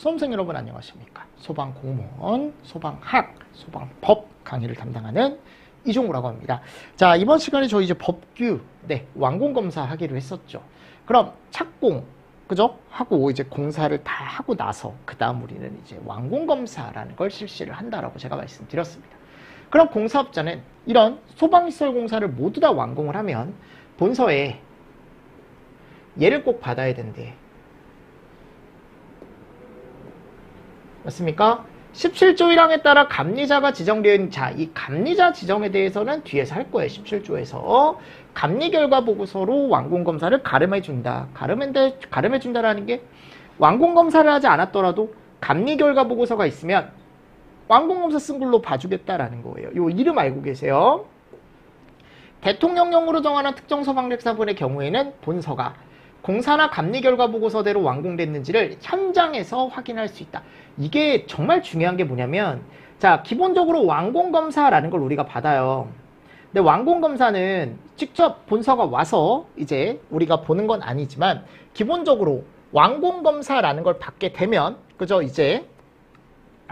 수험생 여러분 안녕하십니까? 소방공무원, 소방학, 소방법 강의를 담당하는 이종우라고 합니다. 자, 이번 시간에 저희 이제 법규, 완공검사 하기로 했었죠. 그럼 착공, 그죠? 하고 이제 공사를 다 하고 나서 그 다음 우리는 이제 완공검사라는 걸 실시를 한다라고 제가 말씀드렸습니다. 그럼 공사업자는 이런 소방시설 공사를 모두 다 완공을 하면 본서에 얘를 꼭 받아야 된대. 맞습니까? 17조 1항에 따라 감리자가 지정되어 있는 자, 이 감리자 지정에 대해서는 뒤에서 할 거예요. 17조에서 감리 결과 보고서로 완공검사를 가름해준다. 가름해준다라는 게 완공검사를 하지 않았더라도 감리 결과 보고서가 있으면 완공검사 쓴 걸로 봐주겠다라는 거예요. 요 이름 알고 계세요? 대통령령으로 정하는 특정 소방력사분의 경우에는 본서가 공사나 감리 결과 보고서대로 완공됐는지를 현장에서 확인할 수 있다. 이게 정말 중요한 게 뭐냐면, 자, 기본적으로 완공검사라는 걸 우리가 받아요. 근데 완공검사는 직접 본서가 와서 이제 우리가 보는 건 아니지만, 기본적으로 완공검사라는 걸 받게 되면, 그죠? 이제,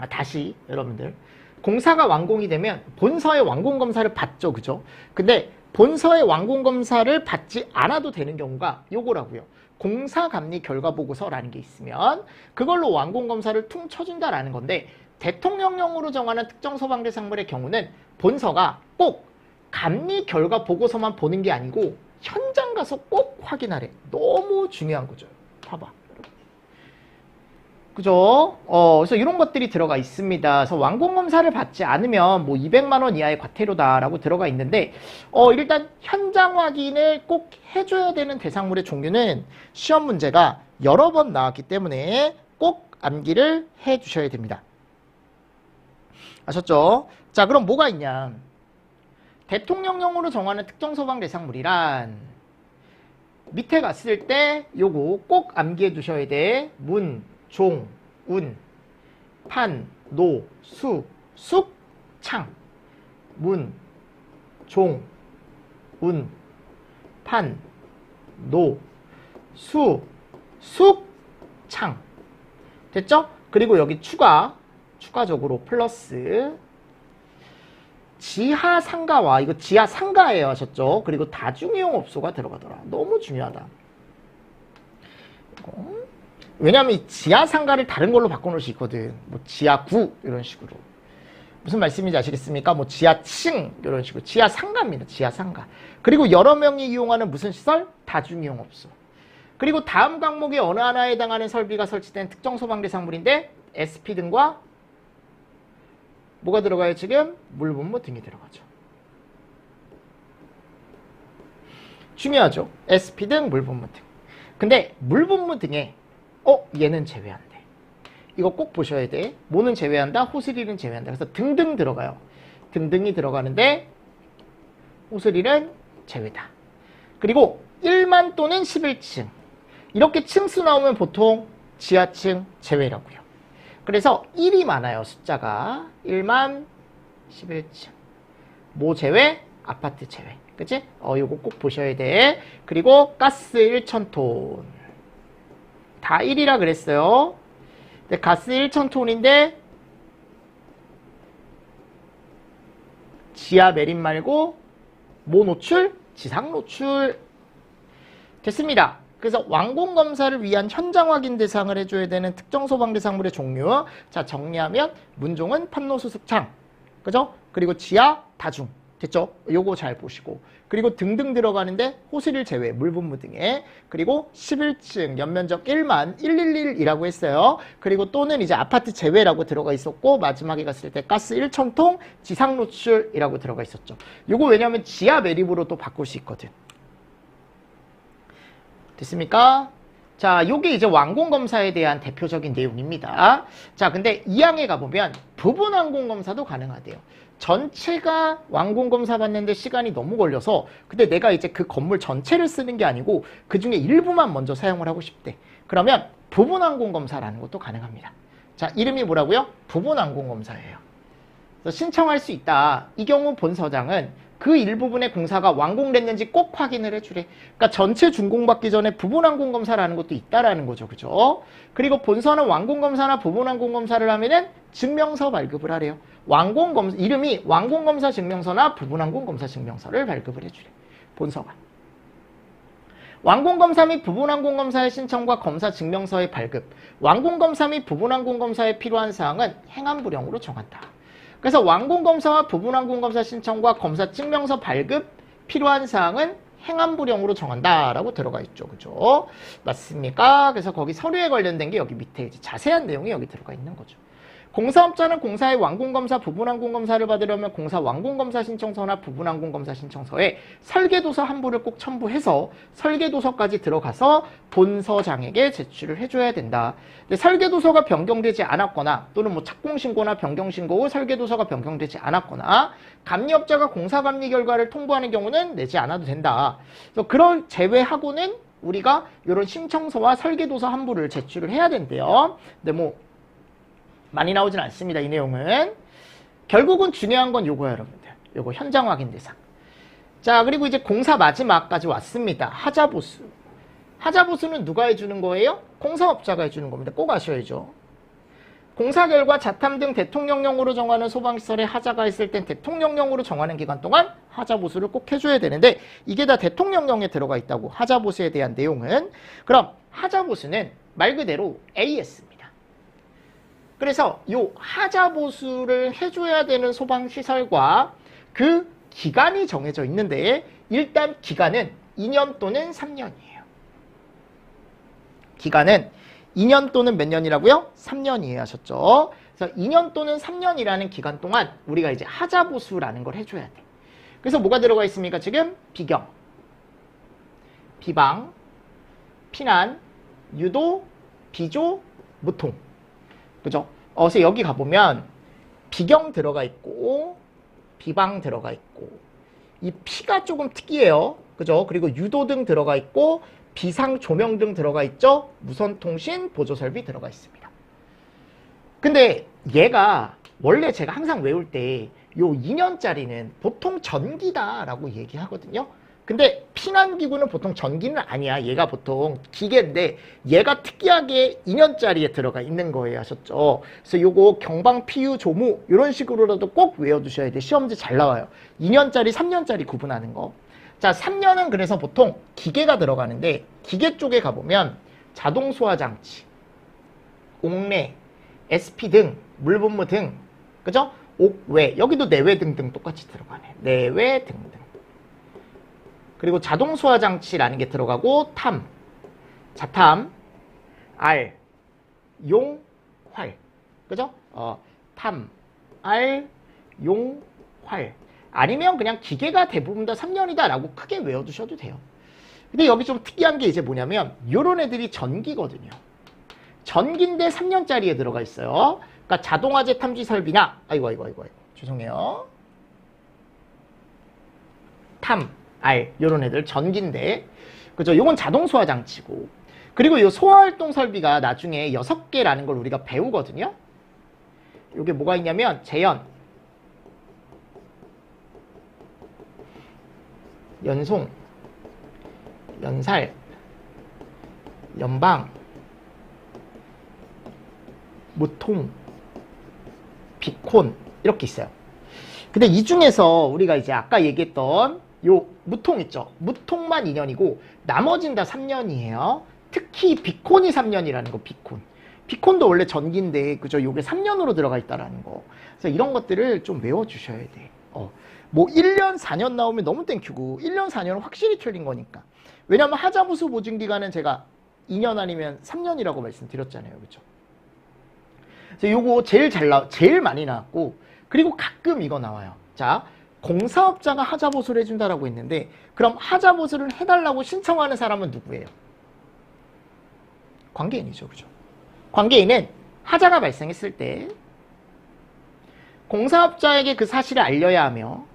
다시 여러분들. 공사가 완공이 되면 본서의 완공검사를 받죠. 그죠? 근데 본서의 완공검사를 받지 않아도 되는 경우가 요거라고요. 공사감리 결과보고서라는 게 있으면 그걸로 완공검사를 퉁 쳐준다라는 건데, 대통령령으로 정하는 특정 소방대상물의 경우는 본서가 꼭 감리 결과보고서만 보는 게 아니고 현장 가서 꼭 확인하래. 너무 중요한 거죠. 봐봐. 그죠? 그래서 이런 것들이 들어가 있습니다. 그래서 완공검사를 받지 않으면 뭐 200만 원 이하의 과태료다라고 들어가 있는데, 일단 현장 확인을 꼭 해줘야 되는 대상물의 종류는 시험 문제가 여러 번 나왔기 때문에 꼭 암기를 해 주셔야 됩니다. 아셨죠? 자, 그럼 뭐가 있냐? 대통령령으로 정하는 특정 소방 대상물이란 밑에 갔을 때 요거 꼭 암기해 두셔야 돼. 문, 종, 운, 판, 노, 수, 숙, 창. 문, 종, 운, 판, 노, 수, 숙, 창. 됐죠? 그리고 여기 추가적으로 플러스 지하 상가와, 이거 지하 상가예요. 하셨죠? 그리고 다중이용 업소가 들어가더라. 너무 중요하다. 왜냐하면 이 지하 상가를 다른 걸로 바꿔놓을 수 있거든. 뭐 지하구 이런 식으로. 무슨 말씀인지 아시겠습니까? 뭐 지하층 이런 식으로. 지하 상가입니다. 지하 상가. 그리고 여러 명이 이용하는 무슨 시설? 다중이용 업소. 그리고 다음 항목의 어느 하나에 해당하는 설비가 설치된 특정 소방대상물인데 SP 등과 뭐가 들어가요? 지금 물분무 등이 들어가죠. 중요하죠. SP 등, 물분무 등. 근데 물분무 등에 얘는 제외한대. 이거 꼭 보셔야 돼. 뭐는 제외한다? 호스릴은 제외한다. 그래서 등등 들어가요. 등등이 들어가는데 호스릴은 제외다. 그리고 1만 또는 11층. 이렇게 층수 나오면 보통 지하층 제외라고요. 그래서 1이 많아요. 숫자가. 1만, 11층. 뭐 제외? 아파트 제외. 그치? 요거 꼭 보셔야 돼. 그리고 가스 1,000톤. 다 1이라 그랬어요. 근데 가스 1,000톤인데 지하 매립 말고 뭐 노출? 지상 노출. 됐습니다. 그래서 완공검사를 위한 현장 확인 대상을 해줘야 되는 특정 소방대상물의 종류. 자, 정리하면 문종은 판노수습창. 그죠? 그리고 지하 다중. 됐죠? 요거 잘 보시고. 그리고 등등 들어가는데 호스릴 제외, 물분무 등에. 그리고 11층, 연면적 1만 111이라고 했어요. 그리고 또는 이제 아파트 제외라고 들어가 있었고, 마지막에 갔을 때 가스 1,000통, 지상 노출이라고 들어가 있었죠. 요거 왜냐면 지하 매립으로 또 바꿀 수 있거든. 됐습니까? 자, 요게 이제 완공검사에 대한 대표적인 내용입니다. 자, 근데 2항에 가보면 부분 완공검사도 가능하대요. 전체가 완공검사 받는데 시간이 너무 걸려서, 근데 내가 이제 그 건물 전체를 쓰는 게 아니고 그 중에 일부만 먼저 사용을 하고 싶대. 그러면 부분 완공검사라는 것도 가능합니다. 자, 이름이 뭐라고요? 부분 완공검사예요. 그래서 신청할 수 있다. 이 경우 본서장은 그 일부분의 공사가 완공됐는지 꼭 확인을 해주래. 그러니까 전체 준공받기 전에 부분 완공 검사라는 것도 있다라는 거죠. 그죠? 그리고 본서는 완공 검사나 부분 완공 검사를 하면은 증명서 발급을 하래요. 완공 검사, 이름이 완공 검사 증명서나 부분 완공 검사 증명서를 발급을 해주래. 본서가. 완공검사 및 부분완공검사의 신청과 검사 증명서의 발급, 완공검사 및 부분완공검사에 필요한 사항은 행안부령으로 정한다. 그래서 완공검사와 부분완공검사 신청과 검사 증명서 발급 필요한 사항은 행안부령으로 정한다라고 들어가 있죠. 그죠? 맞습니까? 그래서 거기 서류에 관련된 게 여기 밑에 이제 자세한 내용이 여기 들어가 있는 거죠. 공사업자는 공사의 완공검사, 부분완공검사를 받으려면 공사 완공검사 신청서나 부분완공검사 신청서에 설계도서 한 부를 꼭 첨부해서 설계도서까지 들어가서 본서장에게 제출을 해줘야 된다. 근데 설계도서가 변경되지 않았거나 또는 뭐 착공신고나 변경신고 후 설계도서가 변경되지 않았거나 감리업자가 공사감리 결과를 통보하는 경우는 내지 않아도 된다. 그래서 그걸 제외하고는 우리가 이런 신청서와 설계도서 한 부를 제출을 해야 된대요. 근데 뭐 많이 나오진 않습니다. 이 내용은. 결국은 중요한 건 요거야, 여러분들. 요거 현장 확인 대상. 자, 그리고 이제 공사 마지막까지 왔습니다. 하자보수. 하자보수는 누가 해주는 거예요? 공사업자가 해주는 겁니다. 꼭 아셔야죠. 공사 결과 자탐 등 대통령령으로 정하는 소방시설에 하자가 있을 땐 대통령령으로 정하는 기간 동안 하자보수를 꼭 해줘야 되는데 이게 다 대통령령에 들어가 있다고. 하자보수에 대한 내용은. 그럼 하자보수는 말 그대로 AS입니다. 그래서 요 하자보수를 해줘야 되는 소방시설과 그 기간이 정해져 있는데 일단 기간은 2년 또는 3년이에요. 기간은 2년 또는 몇 년이라고요? 3년이에요 하셨죠? 그래서 2년 또는 3년이라는 기간 동안 우리가 이제 하자보수라는 걸 해줘야 돼. 그래서 뭐가 들어가 있습니까? 지금 비경, 비방, 피난, 유도, 비조, 무통. 그죠? 그래서 여기 가보면 비경 들어가 있고 비방 들어가 있고 이 피가 조금 특이해요. 그죠? 그리고 유도등 들어가 있고 비상 조명등 들어가 있죠? 무선통신 보조설비 들어가 있습니다. 근데 얘가 원래 제가 항상 외울 때 요 2년짜리는 보통 전기다라고 얘기하거든요. 근데 피난기구는 보통 전기는 아니야. 얘가 보통 기계인데 얘가 특이하게 2년짜리에 들어가 있는 거예요. 하셨죠? 그래서 요거 경방, 피유, 조무 이런 식으로라도 꼭 외워두셔야 돼. 시험지 잘 나와요. 2년짜리, 3년짜리 구분하는 거. 자, 3년은 그래서 보통 기계가 들어가는데 기계 쪽에 가보면 자동 소화 장치, 옥내, SP 등, 물분무 등, 그죠? 옥외, 여기도 내외 등등 똑같이 들어가네. 내외 등등. 그리고 자동 소화 장치라는 게 들어가고 탐, 자탐, 알, 용, 활. 그죠? 탐, 알, 용, 활. 아니면 그냥 기계가 대부분 다 3년이다 라고 크게 외워두셔도 돼요. 근데 여기 좀 특이한 게 이제 뭐냐면 요런 애들이 전기거든요. 전기인데 3년짜리에 들어가 있어요. 그러니까 자동화재 탐지 설비나 아이고 죄송해요. 탐, 알 요런 애들 전기인데 그죠? 요건 자동 소화 장치고 그리고 요 소화활동 설비가 나중에 6개라는 걸 우리가 배우거든요. 요게 뭐가 있냐면 재연, 연송, 연살, 연방, 무통, 비콘 이렇게 있어요. 근데 이 중에서 우리가 이제 아까 얘기했던 요 무통 있죠. 무통만 2년이고 나머진 다 3년이에요. 특히 비콘이 3년이라는 거. 비콘도 원래 전기인데 그죠? 요게 3년으로 들어가 있다라는 거. 그래서 이런 것들을 좀 외워주셔야 돼. 뭐 1년 4년 나오면 너무 땡큐고 1년 4년은 확실히 틀린 거니까. 왜냐면 하자보수 보증기간은 제가 2년 아니면 3년이라고 말씀드렸잖아요. 그죠? 그래서 요거 제일 많이 나왔고 그리고 가끔 이거 나와요. 자, 공사업자가 하자보수를 해준다라고 했는데 그럼 하자보수를 해달라고 신청하는 사람은 누구예요? 관계인이죠. 그죠? 관계인은 하자가 발생했을 때 공사업자에게 그 사실을 알려야 하며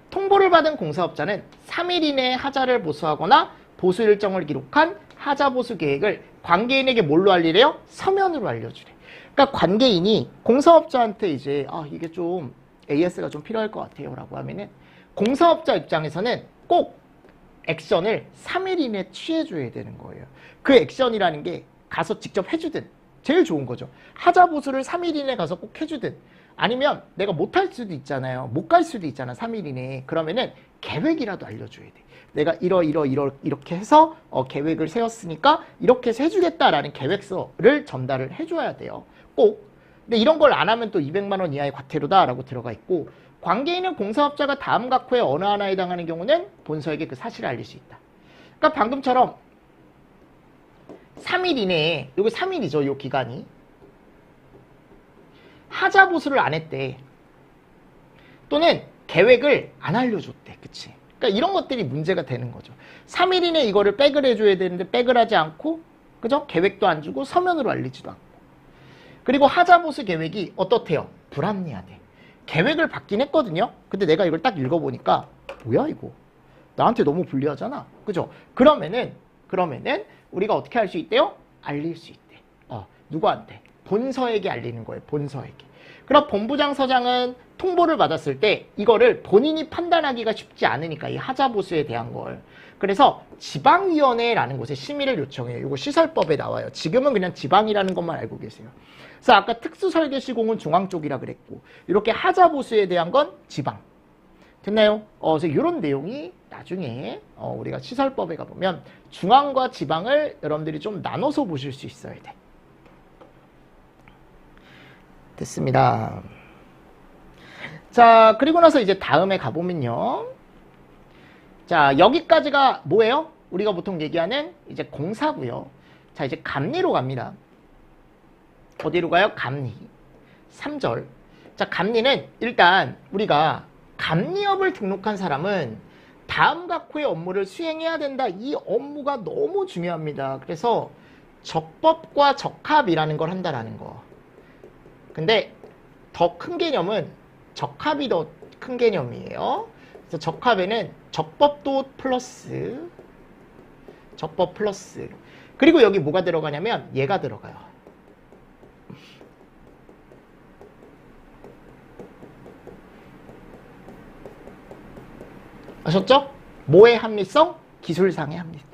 통보를 받은 공사업자는 3일 이내에 하자를 보수하거나 보수 일정을 기록한 하자보수 계획을 관계인에게 뭘로 알리래요? 서면으로 알려주래. 그러니까 관계인이 공사업자한테 이제 이게 좀 AS가 좀 필요할 것 같아요 라고 하면은 공사업자 입장에서는 꼭 액션을 3일 이내에 취해줘야 되는 거예요. 그 액션이라는 게 가서 직접 해주든 제일 좋은 거죠. 하자보수를 3일 이내에 가서 꼭 해주든 아니면 내가 못할 수도 있잖아요. 못 갈 수도 있잖아. 3일 이내에. 그러면은 계획이라도 알려줘야 돼. 내가 이렇게 해서 계획을 세웠으니까 이렇게 해서 해주겠다라는 계획서를 전달을 해줘야 돼요. 꼭. 근데 이런 걸 안 하면 또 200만 원 이하의 과태료다라고 들어가 있고 관계 있는 공사업자가 다음 각 후에 어느 하나에 해당하는 경우는 본서에게 그 사실을 알릴 수 있다. 그러니까 방금처럼 3일 이내에 여기 3일이죠. 이 기간이. 하자보수를 안 했대. 또는 계획을 안 알려줬대. 그치? 그러니까 이런 것들이 문제가 되는 거죠. 3일 이내에 이거를 백을 해줘야 되는데 백을 하지 않고 그죠? 계획도 안 주고 서면으로 알리지도 않고. 그리고 하자보수 계획이 어떻대요? 불합리하대. 계획을 받긴 했거든요. 근데 내가 이걸 딱 읽어보니까 뭐야 이거? 나한테 너무 불리하잖아. 그죠? 그러면은 우리가 어떻게 할 수 있대요? 알릴 수 있대. 누구한테? 본서에게 알리는 거예요. 본서에게. 그럼 본부장 서장은 통보를 받았을 때 이거를 본인이 판단하기가 쉽지 않으니까 이 하자보수에 대한 걸. 그래서 지방위원회라는 곳에 심의를 요청해요. 이거 시설법에 나와요. 지금은 그냥 지방이라는 것만 알고 계세요. 그래서 아까 특수설계시공은 중앙 쪽이라 그랬고 이렇게 하자보수에 대한 건 지방. 됐나요? 그래서 이런 내용이 나중에 우리가 시설법에 가보면 중앙과 지방을 여러분들이 좀 나눠서 보실 수 있어야 돼. 됐습니다. 자, 그리고 나서 이제 다음에 가보면요. 자, 여기까지가 뭐예요? 우리가 보통 얘기하는 이제 공사고요. 자, 이제 감리로 갑니다. 어디로 가요? 감리. 3절. 자, 감리는 일단 우리가 감리업을 등록한 사람은 다음 각 후의 업무를 수행해야 된다. 이 업무가 너무 중요합니다. 그래서 적법과 적합이라는 걸 한다라는 거. 근데 더 큰 개념은 적합이 더 큰 개념이에요. 그래서 적합에는 적법도 플러스 적법 플러스 그리고 여기 뭐가 들어가냐면 얘가 들어가요. 아셨죠? 뭐의 합리성? 기술상의 합리성.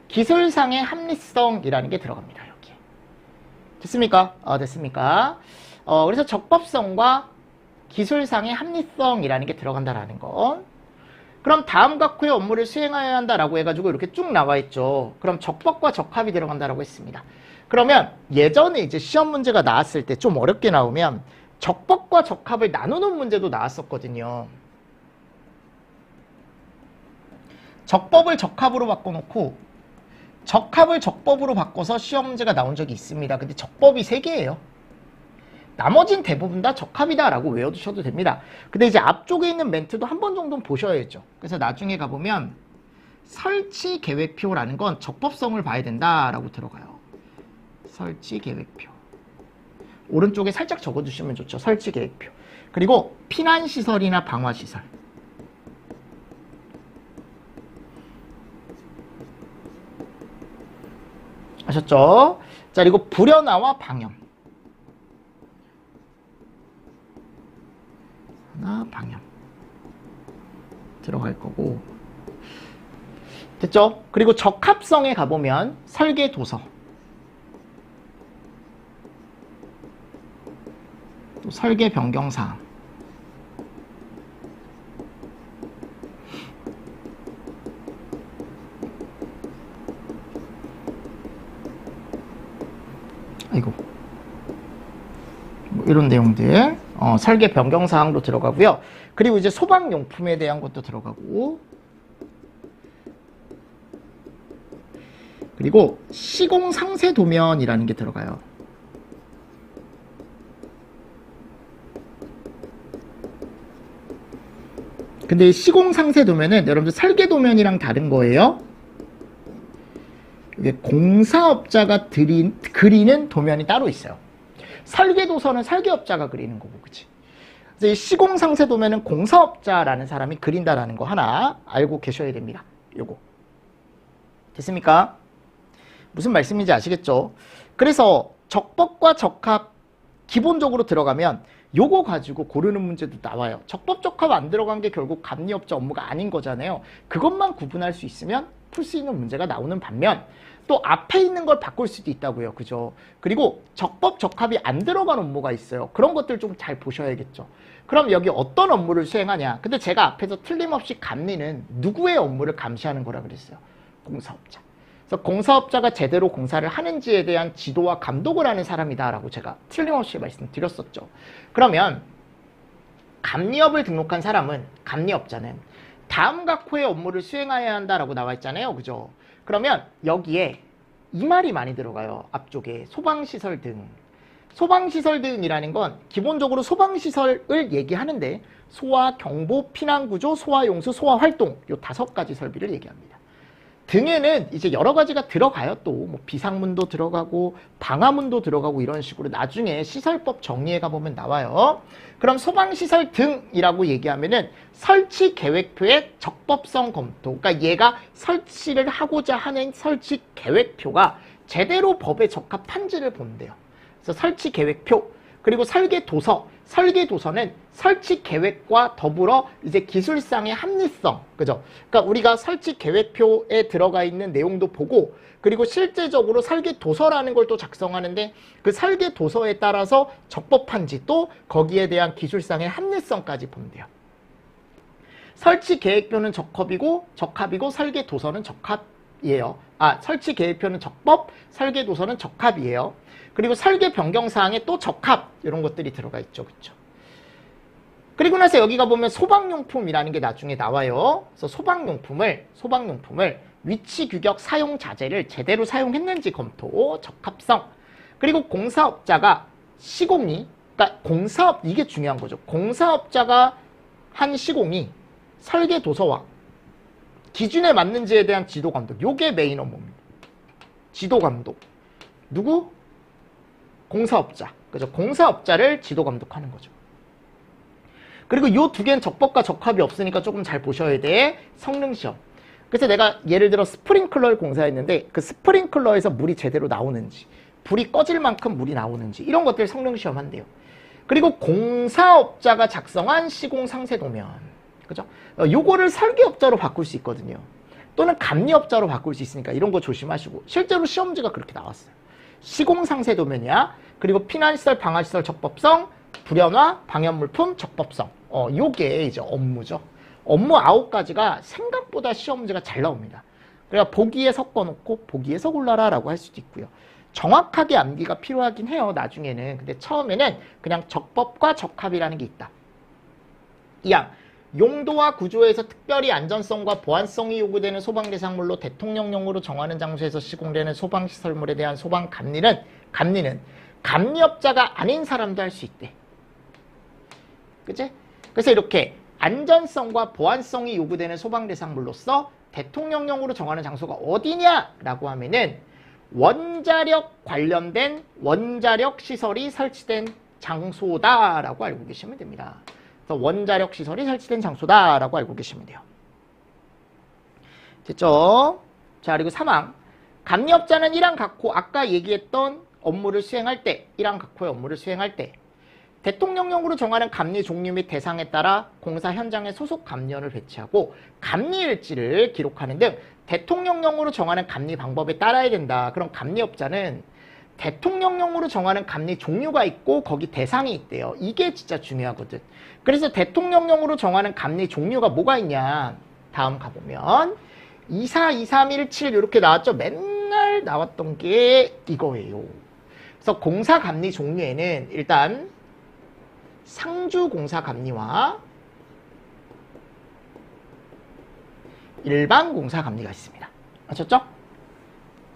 기술상의 합리성이라는 게 들어갑니다. 여기. 됐습니까? 됐습니까? 그래서 적법성과 기술상의 합리성이라는 게 들어간다라는 거. 그럼 다음 각 후의 업무를 수행해야 한다라고 해가지고 이렇게 쭉 나와 있죠. 그럼 적법과 적합이 들어간다라고 했습니다. 그러면 예전에 이제 시험 문제가 나왔을 때 좀 어렵게 나오면 적법과 적합을 나누는 문제도 나왔었거든요. 적법을 적합으로 바꿔놓고 적합을 적법으로 바꿔서 시험 문제가 나온 적이 있습니다. 근데 적법이 3개예요. 나머진 대부분 다 적합이다 라고 외워두셔도 됩니다. 근데 이제 앞쪽에 있는 멘트도 한 번 정도는 보셔야죠. 그래서 나중에 가보면 설치 계획표라는 건 적법성을 봐야 된다라고 들어가요. 설치 계획표. 오른쪽에 살짝 적어주시면 좋죠. 설치 계획표. 그리고 피난시설이나 방화시설. 아셨죠? 자, 그리고 불연화와 방염. 하나, 방염. 들어갈 거고. 됐죠? 그리고 적합성에 가보면 설계 도서. 또 설계 변경사항. 아이고. 뭐 이런 내용들. 설계 변경사항도 들어가고요. 그리고 이제 소방용품에 대한 것도 들어가고. 그리고 시공상세도면이라는 게 들어가요. 근데 시공상세도면은 여러분들 설계도면이랑 다른 거예요. 이게 공사업자가 그리는 도면이 따로 있어요. 설계도서는 설계업자가 그리는 거고, 그치? 그래서 이 시공상세도면은 공사업자라는 사람이 그린다라는 거 하나 알고 계셔야 됩니다. 요거. 됐습니까? 무슨 말씀인지 아시겠죠? 그래서 적법과 적합 기본적으로 들어가면 요거 가지고 고르는 문제도 나와요. 적법적합 안 들어간 게 결국 감리업자 업무가 아닌 거잖아요. 그것만 구분할 수 있으면 풀 수 있는 문제가 나오는 반면 또 앞에 있는 걸 바꿀 수도 있다고요. 그죠? 그리고 적법적합이 안 들어간 업무가 있어요. 그런 것들 좀 잘 보셔야겠죠. 그럼 여기 어떤 업무를 수행하냐? 근데 제가 앞에서 틀림없이 감리는 누구의 업무를 감시하는 거라 그랬어요. 공사업자. 그래서 공사업자가 제대로 공사를 하는지에 대한 지도와 감독을 하는 사람이다라고 제가 틀림없이 말씀드렸었죠. 그러면 감리업을 등록한 사람은, 감리업자는 다음 각호의 업무를 수행해야 한다라고 나와 있잖아요. 그죠? 그러면 여기에 이 말이 많이 들어가요. 앞쪽에 소방시설 등. 소방시설 등이라는 건 기본적으로 소방시설을 얘기하는데 소화, 경보, 피난구조, 소화용수, 소화활동 요 5가지 설비를 얘기합니다. 등에는 이제 여러 가지가 들어가요. 또 뭐 비상문도 들어가고 방화문도 들어가고 이런 식으로 나중에 시설법 정리해 가보면 나와요. 그럼 소방시설 등이라고 얘기하면은 설치 계획표의 적법성 검토. 그러니까 얘가 설치를 하고자 하는 설치 계획표가 제대로 법에 적합한지를 본대요. 그래서 설치 계획표, 그리고 설계 도서. 설계 도서는 설치 계획과 더불어 이제 기술상의 합리성, 그죠? 그러니까 우리가 설치 계획표에 들어가 있는 내용도 보고, 그리고 실제적으로 설계 도서라는 걸 또 작성하는데 그 설계 도서에 따라서 적법한지 또 거기에 대한 기술상의 합리성까지 본대요. 설치 계획표는 적합이고 설계 도서는 적합이에요. 설치 계획표는 적법, 설계 도서는 적합이에요. 그리고 설계 변경 사항에 또 적합 이런 것들이 들어가 있죠. 그렇죠? 그리고 나서 여기가 보면 소방용품이라는 게 나중에 나와요. 그래서 소방용품을 위치 규격 사용 자재를 제대로 사용했는지 검토, 적합성. 그리고 공사업자가 시공이, 그러니까 공사업, 이게 중요한 거죠. 공사업자가 한 시공이 설계 도서와 기준에 맞는지에 대한 지도 감독. 요게 메인 업무입니다. 지도 감독. 누구? 공사업자. 그죠? 공사업자를 지도 감독하는 거죠. 그리고 요 2개는 적법과 적합이 없으니까 조금 잘 보셔야 돼. 성능시험. 그래서 내가 예를 들어 스프링클러를 공사했는데 그 스프링클러에서 물이 제대로 나오는지, 불이 꺼질 만큼 물이 나오는지 이런 것들 성능시험 한대요. 그리고 공사업자가 작성한 시공 상세도면. 그죠? 요거를 설계업자로 바꿀 수 있거든요. 또는 감리업자로 바꿀 수 있으니까 이런 거 조심하시고. 실제로 시험지가 그렇게 나왔어요. 시공 상세도면이야. 그리고 피난시설, 방화시설 적법성, 불연화, 방연물품 적법성. 요게 이제 업무죠. 업무 9가지가 생각보다 시험지가 잘 나옵니다. 그러니까 보기에 섞어놓고 보기에서 골라라 라고 할 수도 있고요. 정확하게 암기가 필요하긴 해요. 나중에는. 근데 처음에는 그냥 적법과 적합이라는 게 있다. 2항. 용도와 구조에서 특별히 안전성과 보안성이 요구되는 소방대상물로 대통령령으로 정하는 장소에서 시공되는 소방시설물에 대한 소방감리는 감리업자가 아닌 사람도 할 수 있대. 그치? 그래서 이렇게 안전성과 보안성이 요구되는 소방대상물로서 대통령령으로 정하는 장소가 어디냐라고 하면은 원자력 관련된 원자력 시설이 설치된 장소다라고 알고 계시면 됩니다. 그래서 원자력 시설이 설치된 장소다라고 알고 계시면 돼요. 됐죠? 자, 그리고 3항. 감리업자는 1항 각호, 아까 얘기했던 업무를 수행할 때, 1항 각호의 업무를 수행할 때 대통령령으로 정하는 감리 종류 및 대상에 따라 공사 현장에 소속 감리원을 배치하고 감리일지를 기록하는 등 대통령령으로 정하는 감리 방법에 따라야 된다. 그럼 감리업자는 대통령령으로 정하는 감리 종류가 있고 거기 대상이 있대요. 이게 진짜 중요하거든. 그래서 대통령령으로 정하는 감리 종류가 뭐가 있냐. 다음 가보면 24, 23, 17 이렇게 나왔죠. 맨날 나왔던 게 이거예요. 그래서 공사 감리 종류에는 일단 상주 공사 감리와 일반 공사 감리가 있습니다. 아셨죠?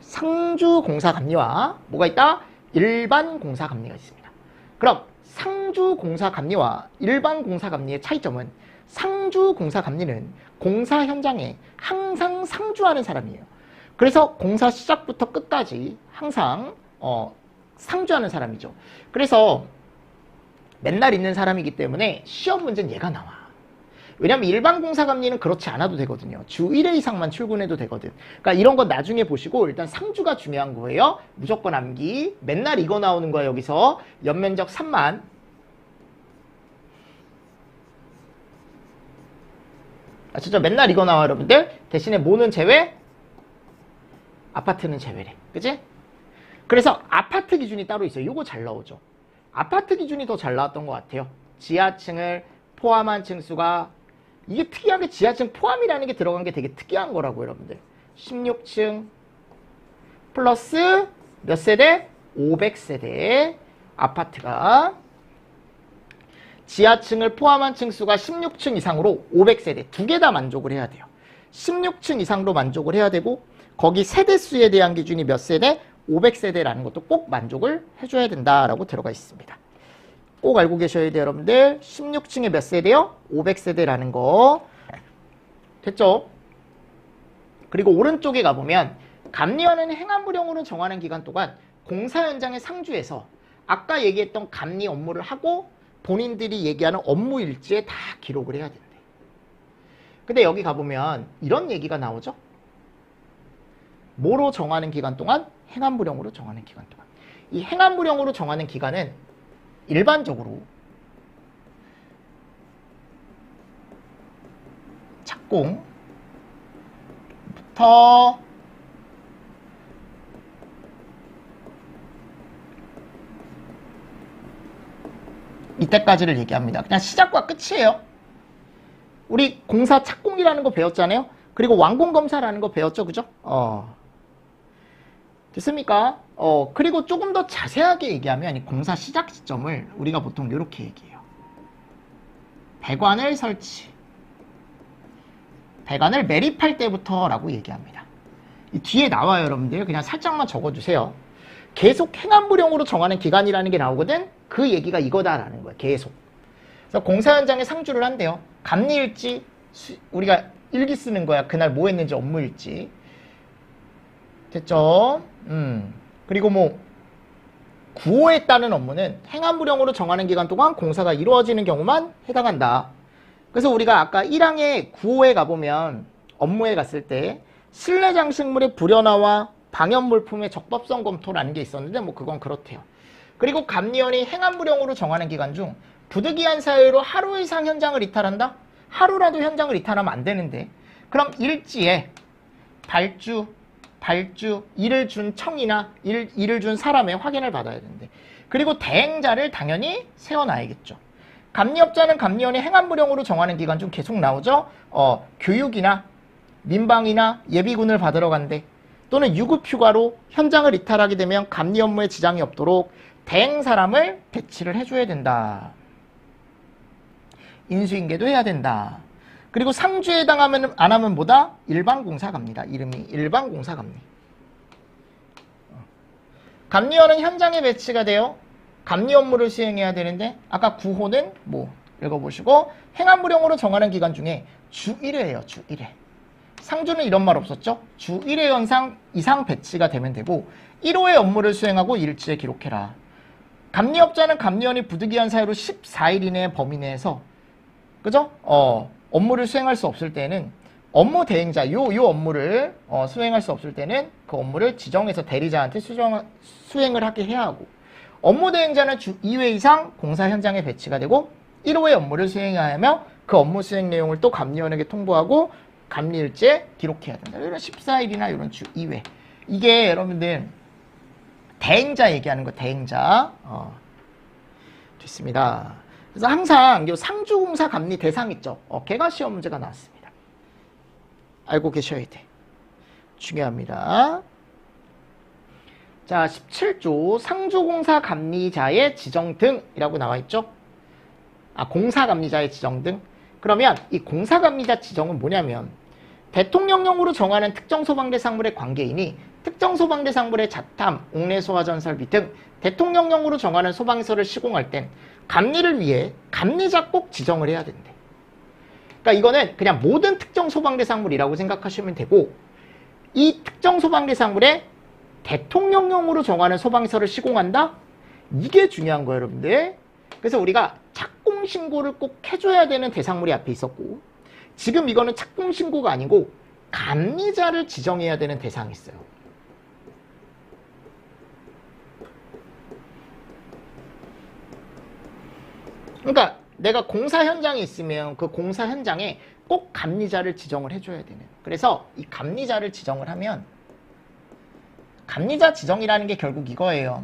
상주 공사 감리와 뭐가 있다? 일반 공사 감리가 있습니다. 그럼 상주 공사 감리와 일반 공사 감리의 차이점은 상주 공사 감리는 공사 현장에 항상 상주하는 사람이에요. 그래서 공사 시작부터 끝까지 항상 상주하는 사람이죠. 그래서 맨날 있는 사람이기 때문에 시험 문제는 얘가 나와. 왜냐면 일반 공사 감리는 그렇지 않아도 되거든요. 주 1회 이상만 출근해도 되거든. 그러니까 이런 건 나중에 보시고 일단 상주가 중요한 거예요. 무조건 암기. 맨날 이거 나오는 거야. 여기서 연면적 3만 진짜 맨날 이거 나와 여러분들. 대신에 뭐는 제외? 아파트는 제외래. 그치? 그래서 아파트 기준이 따로 있어요. 요거 잘 나오죠. 아파트 기준이 더 잘 나왔던 것 같아요. 지하층을 포함한 층수가, 이게 특이하게 지하층 포함이라는 게 들어간 게 되게 특이한 거라고 여러분들. 16층 플러스 몇 세대? 500세대 아파트가 지하층을 포함한 층수가 16층 이상으로 500세대 두 개 다 만족을 해야 돼요. 16층 이상으로 만족을 해야 되고 거기 세대수에 대한 기준이 몇 세대? 500세대라는 것도 꼭 만족을 해줘야 된다라고 들어가 있습니다. 꼭 알고 계셔야 돼요 여러분들. 16층에 몇 세대요? 500세대라는 거. 됐죠? 그리고 오른쪽에 가보면 감리원은 행안부령으로 정하는 기간 동안 공사 현장의 상주에서 아까 얘기했던 감리 업무를 하고 본인들이 얘기하는 업무 일지에 다 기록을 해야 된대. 근데 여기 가보면 이런 얘기가 나오죠? 뭐로 정하는 기간 동안? 행안부령으로 정하는 기간 동안. 이 행안부령으로 정하는 기간은 일반적으로 착공부터 이때까지를 얘기합니다. 그냥 시작과 끝이에요. 우리 공사 착공이라는 거 배웠잖아요. 그리고 완공검사라는 거 배웠죠. 그죠? 됐습니까? 그리고 조금 더 자세하게 얘기하면 이 공사 시작 시점을 우리가 보통 이렇게 얘기해요. 배관을 설치. 배관을 매립할 때부터 라고 얘기합니다. 이 뒤에 나와요 여러분들. 그냥 살짝만 적어주세요. 계속 행안부령으로 정하는 기간이라는 게 나오거든. 그 얘기가 이거다라는 거예요. 계속. 그래서 공사 현장에 상주를 한대요. 감리일지 우리가 일기 쓰는 거야. 그날 뭐 했는지 업무일지. 됐죠? 그리고 뭐 구호에 따른 업무는 행안부령으로 정하는 기간 동안 공사가 이루어지는 경우만 해당한다. 그래서 우리가 아까 1항에 구호에 가보면 업무에 갔을 때 실내 장식물의 불연화와 방염물품의 적법성 검토라는 게 있었는데 뭐 그건 그렇대요. 그리고 감리원이 행안부령으로 정하는 기간 중 부득이한 사유로 하루 이상 현장을 이탈한다? 하루라도 현장을 이탈하면 안 되는데 그럼 일지에 발주, 일을 준 청이나 일을 준 사람의 확인을 받아야 되는데 그리고 대행자를 당연히 세워놔야겠죠. 감리업자는 감리원이 행안부령으로 정하는 기간 중 계속 나오죠. 교육이나 민방이나 예비군을 받으러 간대. 또는 유급휴가로 현장을 이탈하게 되면 감리 업무에 지장이 없도록 대행 사람을 배치를 해줘야 된다. 인수인계도 해야 된다. 그리고 상주에 해당하면 안 하면 뭐다? 일반공사 갑니다. 이름이 일반공사 감리. 감리원은 현장에 배치가 되어 감리 업무를 수행해야 되는데 아까 구호는 뭐 읽어보시고 행안부령으로 정하는 기간 중에 주 1회예요. 주 1회. 상주는 이런 말 없었죠? 주 1회 연상 이상 배치가 되면 되고 1호의 업무를 수행하고 일지에 기록해라. 감리업자는 감리원이 부득이한 사유로 14일 이내의 범위 내에서 그죠? 업무를 수행할 수 없을 때는 업무 대행자 요 업무를 수행할 수 없을 때는 그 업무를 지정해서 대리자한테 수행을 하게 해야 하고 업무 대행자는 주 2회 이상 공사 현장에 배치가 되고 1호의 업무를 수행해야 하며 그 업무 수행 내용을 또 감리원에게 통보하고 감리일지에 기록해야 된다. 이런 14일이나 이런 주 2회. 이게 여러분들 대행자 얘기하는 거 대행자. 됐습니다. 그래서 항상 요 상주공사 감리 대상 있죠. 개가 시험 문제가 나왔습니다. 알고 계셔야 돼. 중요합니다. 자, 17조 상주공사 감리자의 지정 등이라고 나와 있죠. 공사 감리자의 지정 등. 그러면 이 공사 감리자 지정은 뭐냐면 대통령령으로 정하는 특정 소방대상물의 관계인이 특정 소방대상물의 자탐, 옥내 소화전 설비 등 대통령령으로 정하는 소방시설을 시공할 땐 감리를 위해 감리자 꼭 지정을 해야 된대. 그러니까 이거는 그냥 모든 특정 소방대상물이라고 생각하시면 되고 이 특정 소방대상물에 대통령령으로 정하는 소방시설을 시공한다? 이게 중요한 거예요, 여러분들. 그래서 우리가 착공신고를 꼭 해줘야 되는 대상물이 앞에 있었고 지금 이거는 착공신고가 아니고 감리자를 지정해야 되는 대상이 있어요. 그러니까 내가 공사 현장에 있으면 그 공사 현장에 꼭 감리자를 지정을 해줘야 되는. 그래서 이 감리자를 지정을 하면 감리자 지정이라는 게 결국 이거예요.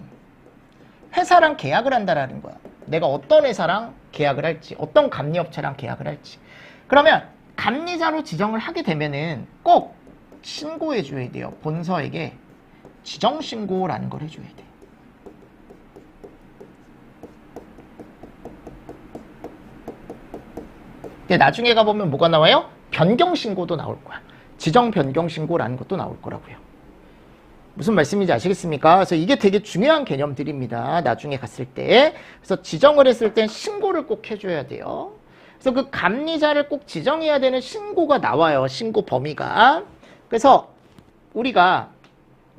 회사랑 계약을 한다라는 거야. 내가 어떤 회사랑 계약을 할지, 어떤 감리업체랑 계약을 할지. 그러면 감리자로 지정을 하게 되면은 꼭 신고해줘야 돼요. 본서에게 지정신고라는 걸 해줘야 돼. 근데 나중에 가보면 뭐가 나와요? 변경신고도 나올 거야. 지정 변경신고라는 것도 나올 거라고요. 무슨 말씀인지 아시겠습니까? 그래서 이게 되게 중요한 개념들입니다. 나중에 갔을 때. 그래서 지정을 했을 땐 신고를 꼭 해줘야 돼요. 그래서 그 감리자를 꼭 지정해야 되는 신고가 나와요. 신고 범위가. 그래서 우리가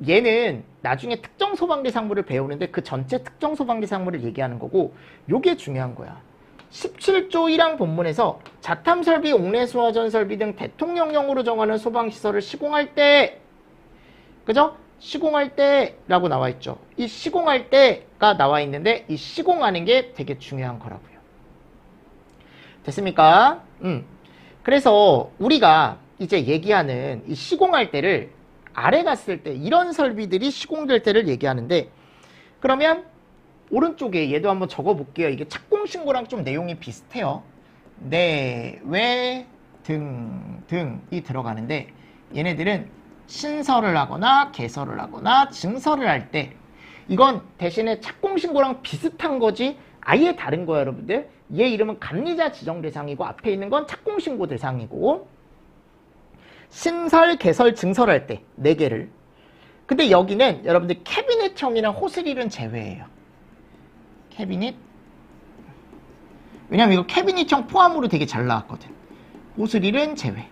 얘는 나중에 특정 소방대상물을 배우는데 그 전체 특정 소방대상물을 얘기하는 거고 요게 중요한 거야. 17조 1항 본문에서 자탐설비, 옥내수화전 설비 등 대통령령으로 정하는 소방시설을 시공할 때, 그죠? 시공할 때라고 나와 있죠. 이 시공할 때가 나와 있는데 이 시공하는 게 되게 중요한 거라고요. 됐습니까? 그래서 우리가 이제 얘기하는 이 시공할 때를 아래 갔을 때 이런 설비들이 시공될 때를 얘기하는데 그러면 오른쪽에 얘도 한번 적어볼게요. 이게 착공신고랑 좀 내용이 비슷해요. 내외 등이 들어가는데 얘네들은 신설을 하거나 개설을 하거나 증설을 할 때 이건 대신에 착공신고랑 비슷한 거지 아예 다른 거예요, 여러분들. 얘 이름은 감리자 지정 대상이고 앞에 있는 건 착공신고 대상이고 신설, 개설, 증설할 때 4개를. 근데 여기는 여러분들 캐비넷형이랑 호스릴은 제외예요. 캐비닛. 왜냐면 이거 캐비닛형 포함으로 되게 잘 나왔거든. 호스릴은 제외.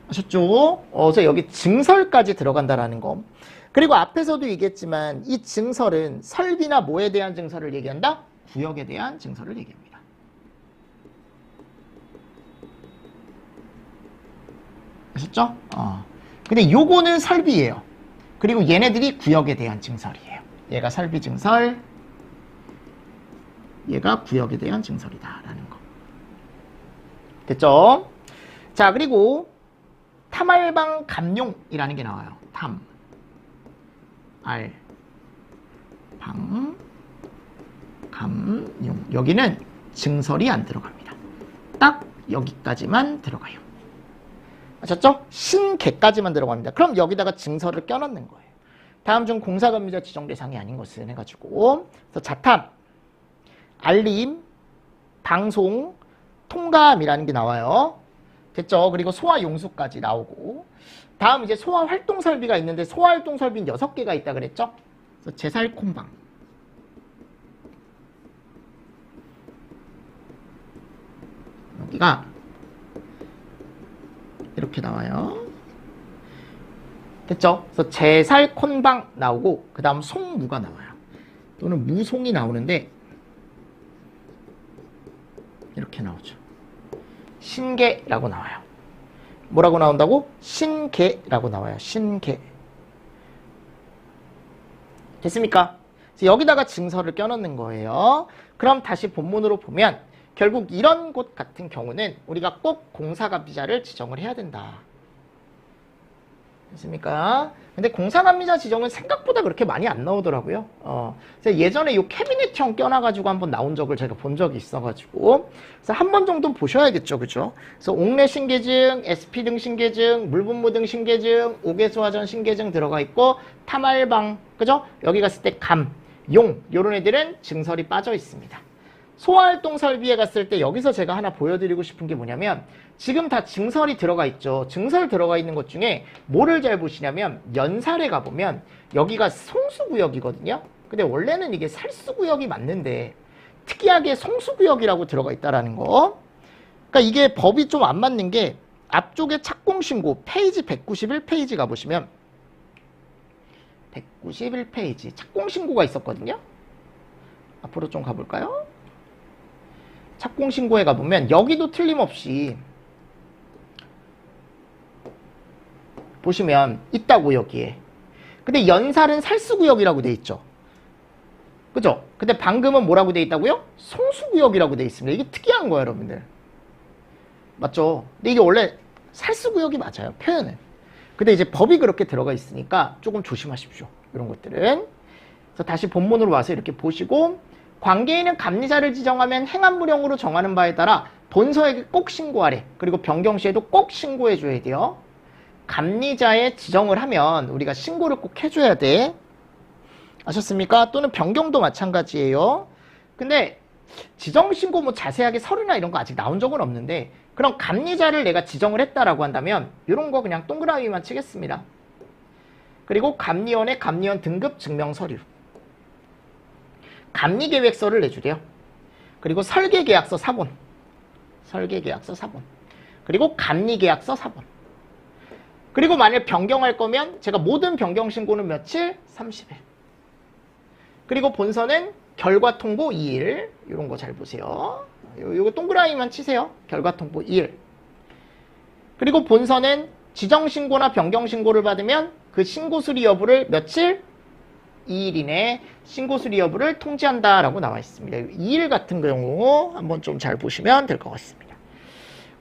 아셨죠? 그래서 여기 증설까지 들어간다라는 거. 그리고 앞에서도 얘기했지만 이 증설은 설비나 뭐에 대한 증설을 얘기한다? 구역에 대한 증설을 얘기합니다. 아셨죠? 근데 요거는 설비예요. 그리고 얘네들이 구역에 대한 증설이에요. 얘가 설비 증설, 얘가 구역에 대한 증설이다라는 거. 됐죠? 자, 그리고 탐알방 감용이라는 게 나와요. 탐, 알, 방, 감용. 여기는 증설이 안 들어갑니다. 딱 여기까지만 들어가요. 아셨죠? 신개까지만 들어갑니다. 그럼 여기다가 증설을 껴넣는 거예요. 다음 중 공사감리자 지정 대상이 아닌 것은 해가지고 그래서 자탐, 알림, 방송, 통감이라는 게 나와요. 됐죠? 그리고 소화용수까지 나오고 다음 이제 소화활동설비가 있는데 소화활동설비는 6개가 있다 그랬죠? 그래서 제살콤방, 여기가 이렇게 나와요. 됐죠? 그래서 제살콘방 나오고 그 다음 송무가 나와요. 또는 무송이 나오는데 이렇게 나오죠. 신계라고 나와요. 뭐라고 나온다고? 신계라고 나와요. 신계. 됐습니까? 그래서 여기다가 증설을 껴넣는 거예요. 그럼 다시 본문으로 보면 결국 이런 곳 같은 경우는 우리가 꼭 공사감리자를 지정을 해야 된다. 됐습니까? 근데 공사감리자 지정은 생각보다 그렇게 많이 안 나오더라고요. 그래서 예전에 요 캐비넷형 껴놔가지고 한번 나온 적을 제가 본 적이 있어가지고 그래서 한 번 정도 보셔야겠죠, 그죠? 그래서 옥내 신계증, SP 등 신계증, 물분무 등 신계증, 옥외수화전 신계증 들어가 있고 탐알방, 그죠? 여기 갔을 때 감, 용 요런 애들은 증설이 빠져 있습니다. 소화활동 설비에 갔을 때 여기서 제가 하나 보여드리고 싶은 게 뭐냐면 지금 다 증설이 들어가 있죠. 증설 들어가 있는 것 중에 뭐를 잘 보시냐면 연살에 가보면 여기가 송수구역이거든요. 근데 원래는 이게 살수구역이 맞는데 특이하게 송수구역이라고 들어가 있다라는 거. 그러니까 이게 법이 좀 안 맞는 게 앞쪽에 착공신고 페이지 191페이지 가보시면 191페이지 착공신고가 있었거든요. 앞으로 좀 가볼까요? 착공신고에 가보면 여기도 틀림없이 보시면 있다고 여기에. 근데 연살은 살수구역이라고 돼 있죠. 그죠? 근데 방금은 뭐라고 돼 있다고요? 송수구역이라고 돼 있습니다. 이게 특이한 거예요, 여러분들. 맞죠? 근데 이게 원래 살수구역이 맞아요. 표현은. 근데 이제 법이 그렇게 들어가 있으니까 조금 조심하십시오. 이런 것들은. 그래서 다시 본문으로 와서 이렇게 보시고 관계인은 감리자를 지정하면 행안부령으로 정하는 바에 따라 본서에게 꼭 신고하래. 그리고 변경 시에도 꼭 신고해 줘야 돼요. 감리자의 지정을 하면 우리가 신고를 꼭 해줘야 돼. 아셨습니까? 또는 변경도 마찬가지예요. 근데 지정신고 뭐 자세하게 서류나 이런 거 아직 나온 적은 없는데 그럼 감리자를 내가 지정을 했다라고 한다면 이런 거 그냥 동그라미만 치겠습니다. 그리고 감리원의 감리원 등급 증명서류, 감리계획서를 내주래요. 그리고 설계계약서 사본, 설계계약서 사본, 그리고 감리계약서 사본. 그리고 만약 변경할 거면 제가 모든 변경 신고는 며칠? 30일. 그리고 본서는 결과 통보 2일. 이런 거 잘 보세요. 요거 동그라미만 치세요. 결과 통보 2일. 그리고 본서는 지정 신고나 변경 신고를 받으면 그 신고 수리 여부를 며칠? 2일 이내 신고 수리 여부를 통지한다라고 나와 있습니다. 2일 같은 경우 한번 좀 잘 보시면 될 것 같습니다.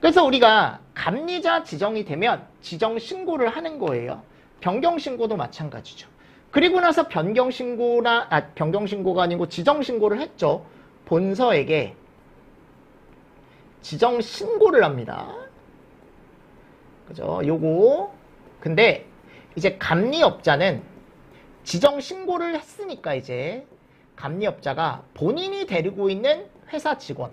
그래서 우리가 감리자 지정이 되면 지정 신고를 하는 거예요. 변경 신고도 마찬가지죠. 그리고 나서 변경 신고가 아니고 지정 신고를 했죠. 본서에게 지정 신고를 합니다. 그죠? 요거. 근데 이제 감리업자는 지정 신고를 했으니까 이제 감리업자가 본인이 데리고 있는 회사 직원,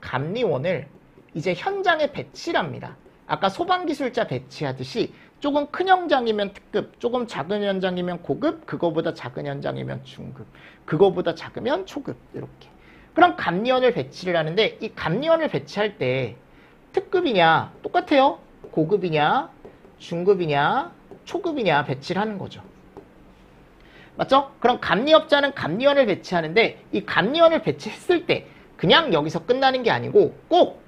감리원을 이제 현장에 배치를 합니다. 아까 소방기술자 배치하듯이 조금 큰 현장이면 특급, 조금 작은 현장이면 고급, 그거보다 작은 현장이면 중급, 그거보다 작으면 초급, 이렇게. 그럼 감리원을 배치를 하는데 이 감리원을 배치할 때 특급이냐 똑같아요. 고급이냐 중급이냐 초급이냐 배치를 하는 거죠. 맞죠? 그럼 감리업자는 감리원을 배치하는데 이 감리원을 배치했을 때 그냥 여기서 끝나는 게 아니고 꼭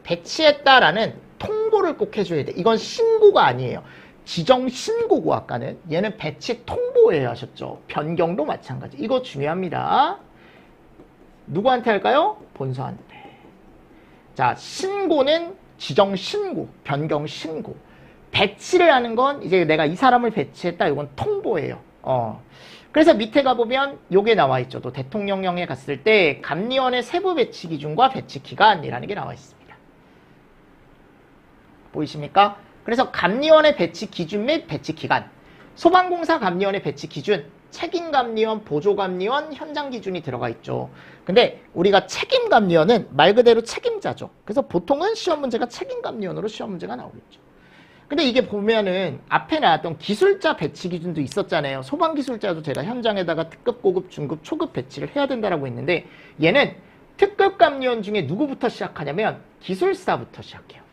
배치했다라는 통보를 꼭 해줘야 돼. 이건 신고가 아니에요. 지정 신고고 아까는 얘는 배치 통보예요. 하셨죠? 변경도 마찬가지. 이거 중요합니다. 누구한테 할까요? 본서한테. 자, 신고는 지정 신고, 변경 신고. 배치를 하는 건 이제 내가 이 사람을 배치했다. 이건 통보예요. 그래서 밑에 가보면 요게 나와 있죠. 또 대통령령에 갔을 때 감리원의 세부 배치 기준과 배치 기간이라는 게 나와 있습니다. 보이십니까? 그래서 감리원의 배치 기준 및 배치 기간, 소방공사 감리원의 배치 기준, 책임감리원, 보조감리원, 현장 기준이 들어가 있죠. 근데 우리가 책임감리원은 말 그대로 책임자죠. 그래서 보통은 시험 문제가 책임감리원으로 시험 문제가 나오겠죠. 근데 이게 보면은 앞에 나왔던 기술자 배치 기준도 있었잖아요. 소방기술자도 제가 현장에다가 특급, 고급, 중급, 초급 배치를 해야 된다라고 했는데 얘는 특급감리원 중에 누구부터 시작하냐면 기술사부터 시작해요.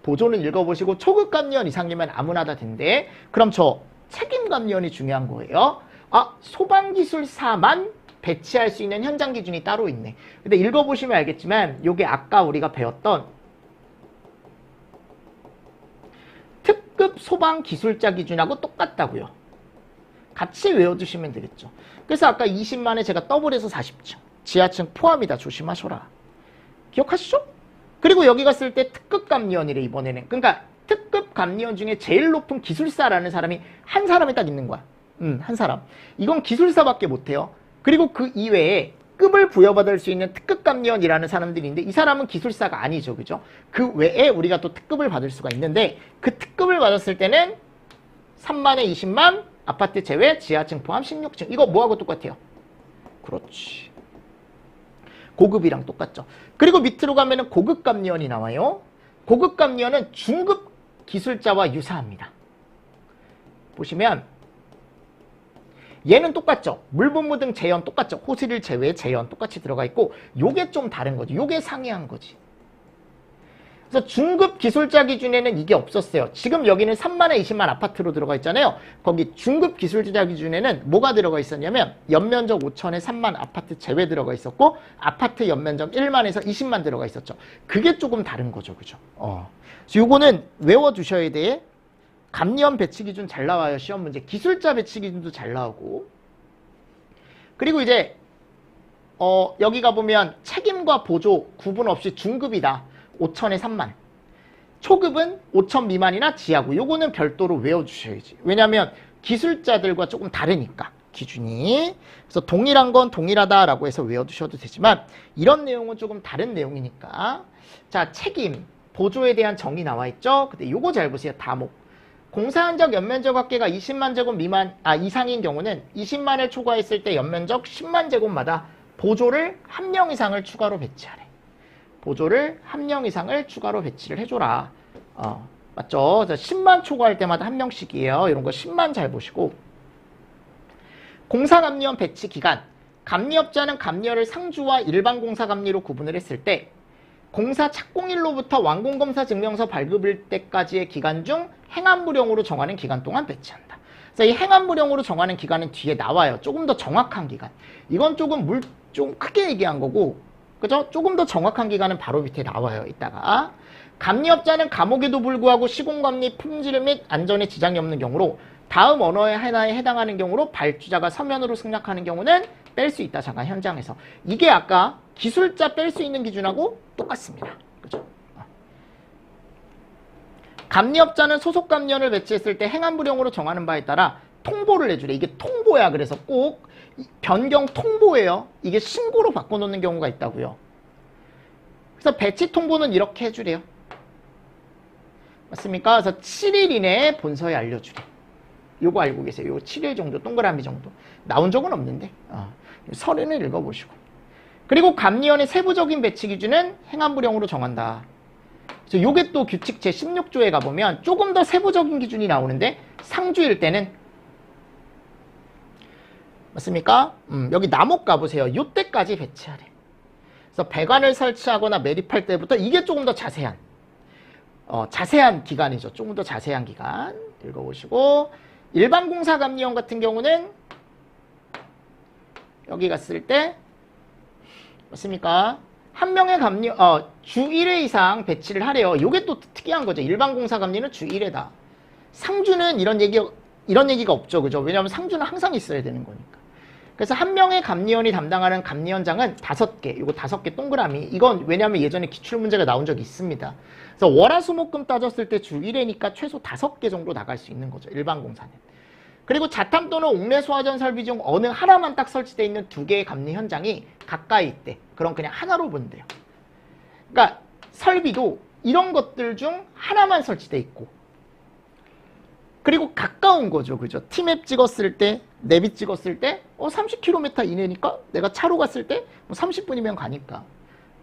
보조는 읽어보시고 초급감리원 이상이면 아무나 다 된대. 그럼 저 책임감리원이 중요한 거예요. 아, 소방기술사만 배치할 수 있는 현장 기준이 따로 있네. 근데 읽어보시면 알겠지만 요게 아까 우리가 배웠던 특급 소방기술자 기준하고 똑같다고요. 같이 외워두시면 되겠죠. 그래서 아까 20만에 제가 더블해서 40층. 지하층 포함이다. 조심하셔라. 기억하시죠? 그리고 여기 갔을 때 특급감리원이래 이번에는. 그러니까 특급감리원 중에 제일 높은 기술사라는 사람이 한 사람이 딱 있는 거야. 한 사람. 이건 기술사밖에 못해요. 그리고 그 이외에 급을 부여받을 수 있는 특급감리원이라는 사람들이 있는데 이 사람은 기술사가 아니죠. 그죠? 그 외에 우리가 또 특급을 받을 수가 있는데 그 특급을 받았을 때는 3만에 20만, 아파트 제외, 지하층 포함 16층. 이거 뭐하고 똑같아요? 그렇지. 고급이랑 똑같죠. 그리고 밑으로 가면은 고급감리원이 나와요. 고급감리원은 중급 기술자와 유사합니다. 보시면 얘는 똑같죠. 물분무 등 재현 똑같죠. 호스릴 제외 재현 똑같이 들어가 있고 요게 좀 다른 거지. 요게 상이한 거지. 그래서 중급 기술자 기준에는 이게 없었어요. 지금 여기는 3만에 20만 아파트로 들어가 있잖아요. 거기 중급 기술자 기준에는 뭐가 들어가 있었냐면 연면적 5천에 3만 아파트 제외 들어가 있었고 아파트 연면적 1만에서 20만 들어가 있었죠. 그게 조금 다른 거죠. 그죠? 그래서 요거는 외워두셔야 돼. 감리원 배치 기준 잘 나와요. 시험 문제. 기술자 배치 기준도 잘 나오고. 그리고 이제 여기가 보면 책임과 보조 구분 없이 중급이다. 5천에 3만. 초급은 5천 미만이나 지하고 요거는 별도로 외워주셔야지. 왜냐하면 기술자들과 조금 다르니까 기준이. 그래서 동일한 건 동일하다라고 해서 외워두셔도 되지만 이런 내용은 조금 다른 내용이니까. 자, 책임, 보조에 대한 정의 나와 있죠. 근데 요거 잘 보세요. 다목. 공사 현적 연면적 합계가 20만 제곱 이상인 경우는 20만을 초과했을 때 연면적 10만 제곱마다 보조를 1명 이상을 추가로 배치하래. 보조를 1명 이상을 추가로 배치를 해줘라. 맞죠? 10만 초과할 때마다 1명씩이에요. 이런 거 10만 잘 보시고. 공사감리원 배치 기간. 감리업자는 감리원을 상주와 일반 공사감리로 구분을 했을 때 공사 착공일로부터 완공검사 증명서 발급일 때까지의 기간 중 행안부령으로 정하는 기간 동안 배치한다. 그래서 이 행안부령으로 정하는 기간은 뒤에 나와요. 조금 더 정확한 기간. 이건 좀 크게 얘기한 거고, 그죠? 조금 더 정확한 기간은 바로 밑에 나와요. 이따가. 감리업자는 감옥에도 불구하고 시공감리 품질 및 안전에 지장이 없는 경우로 다음 언어의 하나에 해당하는 경우로 발주자가 서면으로 승낙하는 경우는 뺄 수 있다. 잠깐 현장에서. 이게 아까 기술자 뺄 수 있는 기준하고 똑같습니다. 그죠? 감리업자는 소속 감리원을 배치했을 때 행안부령으로 정하는 바에 따라 통보를 해주래. 이게 통보야. 그래서 꼭 변경 통보예요. 이게 신고로 바꿔놓는 경우가 있다고요. 그래서 배치 통보는 이렇게 해주래요. 맞습니까? 그래서 7일 이내에 본서에 알려주래. 요거 알고 계세요. 요거 7일 정도, 동그라미 정도. 나온 적은 없는데. 서류는 읽어보시고. 그리고 감리원의 세부적인 배치 기준은 행안부령으로 정한다. 그래서 요게 또 규칙 제16조에 가보면 조금 더 세부적인 기준이 나오는데 상주일 때는 맞습니까? 여기 남옥 가보세요. 요때까지 배치하래. 그래서 배관을 설치하거나 매립할 때부터 이게 조금 더 자세한 기간이죠. 조금 더 자세한 기간 읽어보시고. 일반 공사 감리원 같은 경우는 여기 갔을 때 맞습니까? 한 명의 주 1회 이상 배치를 하래요. 요게 또 특이한 거죠. 일반 공사 감리는 주 1회다. 상주는 이런 얘기가 없죠. 그죠? 왜냐하면 상주는 항상 있어야 되는 거니까. 그래서 한 명의 감리원이 담당하는 감리원장은 5개. 요거 5개 동그라미. 이건 왜냐하면 예전에 기출문제가 나온 적이 있습니다. 그래서 월화수목금 따졌을 때 주 1회니까 최소 5개 정도 나갈 수 있는 거죠. 일반 공사는. 그리고 자탐 또는 옥내 소화전 설비 중 어느 하나만 딱 설치되어 있는 2개의 감리 현장이 가까이 있대. 그럼 그냥 하나로 본대요. 그러니까 설비도 이런 것들 중 하나만 설치되어 있고 그리고 가까운 거죠. 그죠? 티맵 찍었을 때, 내비 찍었을 때 30km 이내니까 내가 차로 갔을 때 30분이면 가니까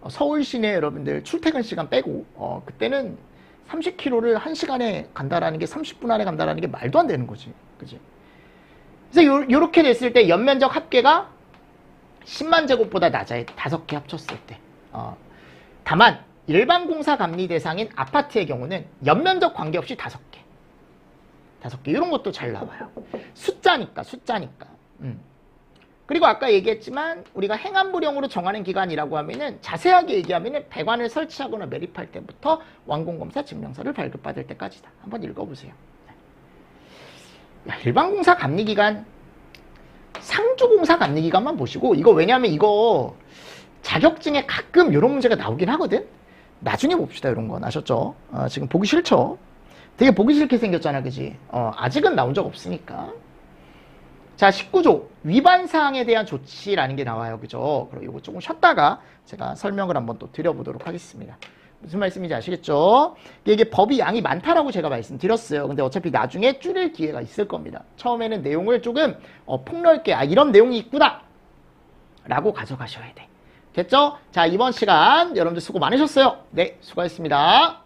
서울 시내 여러분들 출퇴근 시간 빼고 그때는 30km를 1시간에 간다라는 게 30분 안에 간다라는 게 말도 안 되는 거지. 그지? 그래서 요렇게 됐을 때 연면적 합계가 10만 제곱보다 낮아요. 5개 합쳤을 때. 다만 일반 공사 감리 대상인 아파트의 경우는 연면적 관계없이 5개. 5개. 이런 것도 잘 나와요. 숫자니까. 그리고 아까 얘기했지만 우리가 행안부령으로 정하는 기간이라고 하면은 자세하게 얘기하면은 배관을 설치하거나 매립할 때부터 완공검사 증명서를 발급받을 때까지다. 한번 읽어보세요. 일반공사 감리기간, 상주공사 감리기간만 보시고 이거 왜냐하면 이거 자격증에 가끔 이런 문제가 나오긴 하거든. 나중에 봅시다. 이런 건 아셨죠? 지금 보기 싫죠? 되게 보기 싫게 생겼잖아. 그지? 아직은 나온 적 없으니까. 자, 19조 위반사항에 대한 조치라는 게 나와요. 그죠? 그럼 이거 조금 쉬었다가 제가 설명을 한번 또 드려보도록 하겠습니다. 무슨 말씀인지 아시겠죠? 이게 법이 양이 많다라고 제가 말씀드렸어요. 근데 어차피 나중에 줄일 기회가 있을 겁니다. 처음에는 내용을 조금 폭넓게 이런 내용이 있구나 라고 가져가셔야 돼. 됐죠? 자, 이번 시간 여러분들 수고 많으셨어요. 네, 수고하셨습니다.